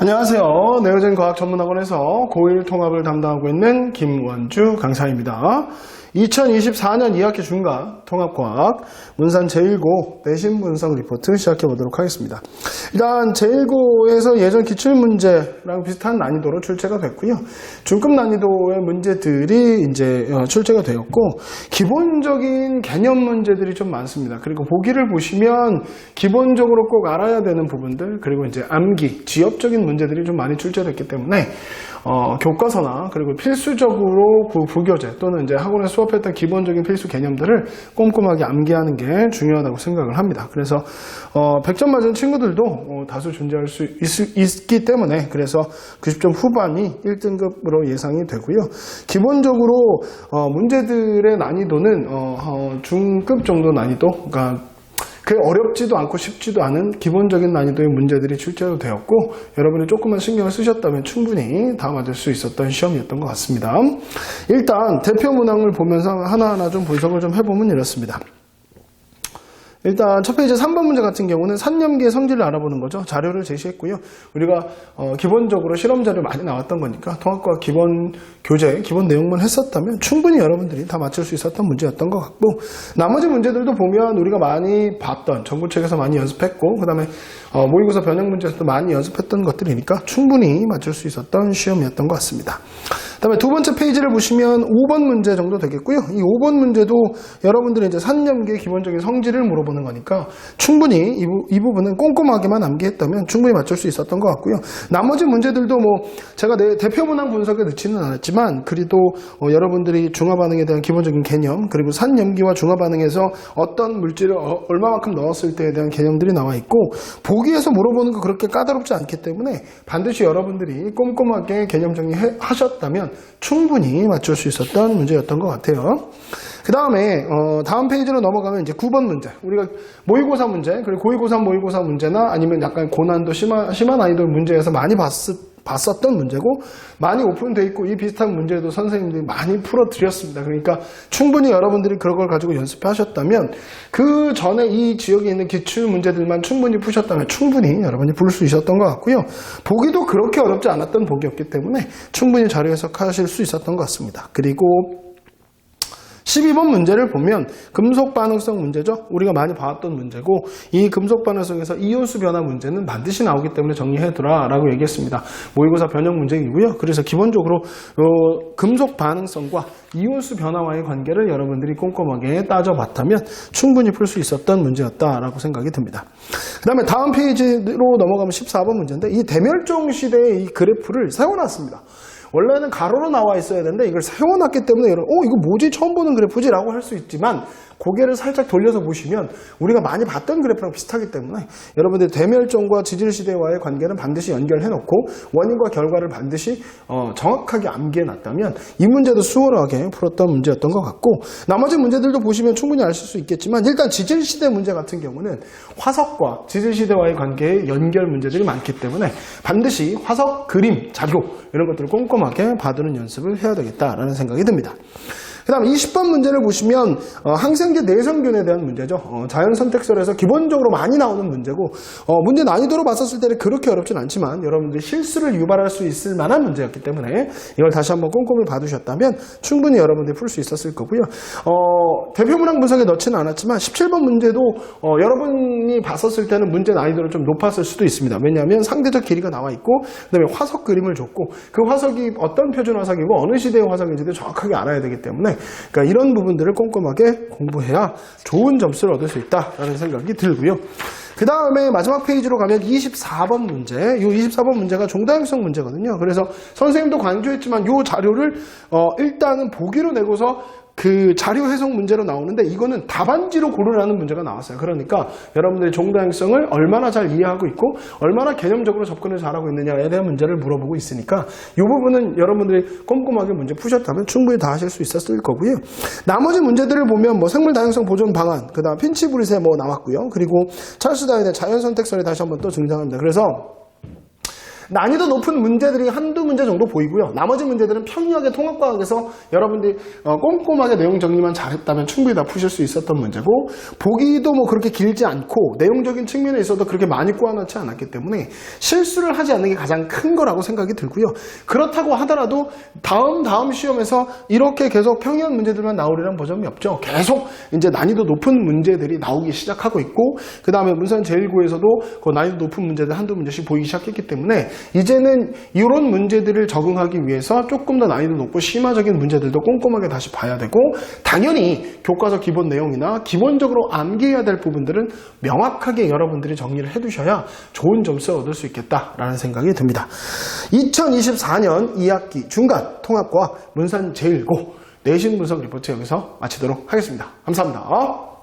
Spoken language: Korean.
안녕하세요. 네오젠 과학전문학원에서 고1 통합을 담당하고 있는 김원주 강사입니다. 2024년 2학기 중간 통합과학 문산 제1고 내신 분석 리포트 시작해 보도록 하겠습니다. 일단 제1고에서 예전 기출문제랑 비슷한 난이도로 출제가 됐고요. 중급 난이도의 문제들이 이제 출제가 되었고, 기본적인 개념 문제들이 좀 많습니다. 그리고 보기를 보시면 기본적으로 꼭 알아야 되는 부분들, 그리고 이제 암기, 지엽적인 문제들이 좀 많이 출제됐기 때문에 교과서나 그리고 필수적으로 부교재 또는 이제 학원에 수업했던 기본적인 필수 개념들을 꼼꼼하게 암기하는 게 중요하다고 생각을 합니다. 그래서 100점 맞은 친구들도 다수 존재할 수 있기 때문에, 그래서 90점 후반이 1등급으로 예상이 되고요. 기본적으로 문제들의 난이도는 중급 정도 난이도, 그러니까 그 어렵지도 않고 쉽지도 않은 기본적인 난이도의 문제들이 출제도 되었고, 여러분이 조금만 신경을 쓰셨다면 충분히 다 맞을 수 있었던 시험이었던 것 같습니다. 일단 대표 문항을 보면서 하나하나 좀 분석을 좀 해보면 이렇습니다. 일단 첫 페이지 3번 문제 같은 경우는 산염기의 성질을 알아보는 거죠. 자료를 제시했고요. 우리가 기본적으로 실험 자료 많이 나왔던 거니까 통합과학 기본 교재, 기본 내용만 했었다면 충분히 여러분들이 다 맞출 수 있었던 문제였던 것 같고, 나머지 문제들도 보면 우리가 많이 봤던, 정보책에서 많이 연습했고, 그 다음에 모의고사 변형 문제에서도 많이 연습했던 것들이니까 충분히 맞출 수 있었던 시험이었던 것 같습니다. 그 다음에 두 번째 페이지를 보시면 5번 문제 정도 되겠고요. 이 5번 문제도 여러분들이 이제 산염기의 기본적인 성질을 물어보는 거니까 충분히 이 부분은 꼼꼼하게만 암기했다면 충분히 맞출 수 있었던 것 같고요. 나머지 문제들도 제가 내 대표 문항 분석에 넣지는 않았지만, 그래도 여러분들이 중화 반응에 대한 기본적인 개념, 그리고 산염기와 중화 반응에서 어떤 물질을 얼마만큼 넣었을 때에 대한 개념들이 나와 있고, 보기에서 물어보는 거 그렇게 까다롭지 않기 때문에 반드시 여러분들이 꼼꼼하게 개념 정리하셨다면 충분히 맞출 수 있었던 문제였던 것 같아요. 그 다음에 다음 페이지로 넘어가면 이제 9번 문제, 우리가 모의고사 문제, 그리고 고의고사 모의고사 문제나 아니면 약간 고난도 심한 난이도 문제에서 많이 봤었던 문제고, 많이 오픈되어 있고, 이 비슷한 문제도 선생님들이 많이 풀어드렸습니다. 그러니까 충분히 여러분들이 그런 걸 가지고 연습하셨다면, 그 전에 이 지역에 있는 기출 문제들만 충분히 푸셨다면 충분히 여러분이 풀 수 있었던 것 같고요. 보기도 그렇게 어렵지 않았던 보기였기 때문에 충분히 자료 해석하실 수 있었던 것 같습니다. 그리고 12번 문제를 보면 금속 반응성 문제죠. 우리가 많이 봐왔던 문제고, 이 금속 반응성에서 이온수 변화 문제는 반드시 나오기 때문에 정리해두라 라고 얘기했습니다. 모의고사 변형 문제이고요. 그래서 기본적으로 금속 반응성과 이온수 변화와의 관계를 여러분들이 꼼꼼하게 따져봤다면 충분히 풀 수 있었던 문제였다라고 생각이 듭니다. 그 다음에 다음 페이지로 넘어가면 14번 문제인데, 이 대멸종 시대의 이 그래프를 세워놨습니다. 원래는 가로로 나와 있어야 되는데 이걸 세워놨기 때문에 여러분, 이거 뭐지? 처음 보는 그래프지? 라고 할 수 있지만, 고개를 살짝 돌려서 보시면 우리가 많이 봤던 그래프랑 비슷하기 때문에 여러분들 대멸종과 지질시대와의 관계는 반드시 연결해놓고 원인과 결과를 반드시 정확하게 암기해놨다면 이 문제도 수월하게 풀었던 문제였던 것 같고, 나머지 문제들도 보시면 충분히 아실 수 있겠지만, 일단 지질시대 문제 같은 경우는 화석과 지질시대와의 관계의 연결 문제들이 많기 때문에 반드시 화석 그림, 자료 이런 것들을 꼼꼼하게 봐두는 연습을 해야 되겠다라는 생각이 듭니다. 그 다음 20번 문제를 보시면 항생제 내성균에 대한 문제죠. 자연선택설에서 기본적으로 많이 나오는 문제고, 문제 난이도로 봤었을 때는 그렇게 어렵진 않지만 여러분들이 실수를 유발할 수 있을 만한 문제였기 때문에 이걸 다시 한번 꼼꼼히 봐두셨다면 충분히 여러분들이 풀 수 있었을 거고요. 대표 문항 분석에 넣지는 않았지만 17번 문제도 여러분이 봤었을 때는 문제 난이도를 좀 높았을 수도 있습니다. 왜냐하면 상대적 길이가 나와 있고, 그 다음에 화석 그림을 줬고, 그 화석이 어떤 표준 화석이고 어느 시대의 화석인지도 정확하게 알아야 되기 때문에, 그러니까 이런 부분들을 꼼꼼하게 공부해야 좋은 점수를 얻을 수 있다라는 생각이 들고요. 그 다음에 마지막 페이지로 가면 24번 문제, 이 24번 문제가 종다형성 문제거든요. 그래서 선생님도 강조했지만 이 자료를 일단은 보기로 내고서 그 자료 해석 문제로 나오는데, 이거는 답안지로 고르라는 문제가 나왔어요. 그러니까 여러분들이 종다형성을 얼마나 잘 이해하고 있고 얼마나 개념적으로 접근을 잘하고 있느냐에 대한 문제를 물어보고 있으니까 이 부분은 여러분들이 꼼꼼하게 문제 푸셨다면 충분히 다 하실 수 있었을 거고요. 나머지 문제들을 보면 생물 다양성 보존 방안, 그 다음 핀치 브릿에 나왔고요. 그리고 찰스 다윈의 자연선택설이 다시 한번 또 등장합니다. 그래서 난이도 높은 문제들이 한두 문제 정도 보이고요. 나머지 문제들은 평이하게 통합과학에서 여러분들이 꼼꼼하게 내용 정리만 잘했다면 충분히 다 푸실 수 있었던 문제고, 보기도 뭐 그렇게 길지 않고 내용적인 측면에 있어도 그렇게 많이 꼬아놓지 않았기 때문에 실수를 하지 않는 게 가장 큰 거라고 생각이 들고요. 그렇다고 하더라도 다음 시험에서 이렇게 계속 평이한 문제들만 나오리란 보장이 없죠. 계속 이제 난이도 높은 문제들이 나오기 시작하고 있고, 그 다음에 문산 제1고에서도 그 난이도 높은 문제들 한두 문제씩 보이기 시작했기 때문에 이제는 이런 문제들을 적응하기 위해서 조금 더 난이도 높고 심화적인 문제들도 꼼꼼하게 다시 봐야 되고, 당연히 교과서 기본 내용이나 기본적으로 암기해야 될 부분들은 명확하게 여러분들이 정리를 해두셔야 좋은 점수 얻을 수 있겠다라는 생각이 듭니다. 2024년 2학기 중간 통합과학 문산 제1고 내신 분석 리포트 여기서 마치도록 하겠습니다. 감사합니다.